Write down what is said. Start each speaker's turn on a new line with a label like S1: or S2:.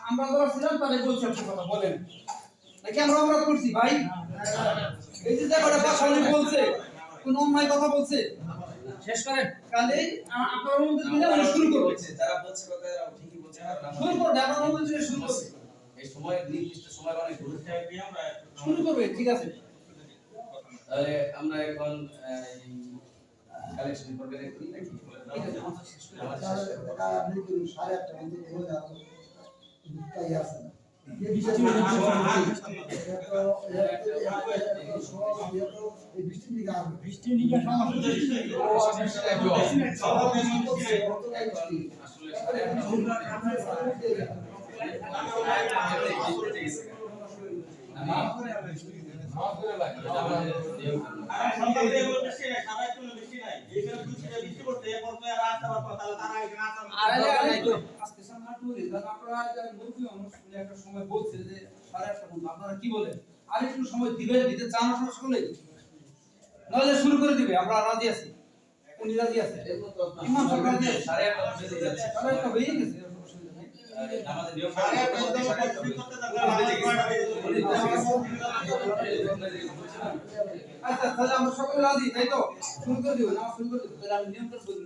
S1: আমরা যারা ছিলাম তারাই বলছি আপনি কথা বলেন নাকি আমরা করছি ভাই এই যে কথা ভাষা উনি বলছে কোন অন্যায় কথা বলছে শেষ করেন কালে আপনার অনুমতি দিলে আমরা শুরু করব
S2: যারা বলছে কথা এরা ঠিকই বলছে
S1: শুরু করব আমরা অনুমতি দিলে শুরু করব
S2: এই সময় নির্দিষ্ট সময় অনেক গুরুত্ব দিয়ে আমরা
S1: শুরু করবে ঠিক আছে
S2: তাহলে আমরা এখন কালেকশন করবে দেখি নাকি
S3: আপনি কি 8:30 মধ্যে হয়ে যাবে তাই আছে না বৃষ্টি নিয়ে
S1: সময় বলছে যে 8:30 আপনারা কি বলেন আর একটু সময় দিতে চান আপনারা সকলে নাহলে শুরু করে দিবে আমরা রাজি আছি উনি রাজি আছে ইমাম সাহেব রাজি আছে 8:30 হয়ে গেছে
S2: আমাদের নিয়ম
S1: আচ্ছা তাহলে আমরা সকলে রাজি তাই তো শুরু করে দিব না শুরু করে দিব তাহলে আমি নিয়মটা বলি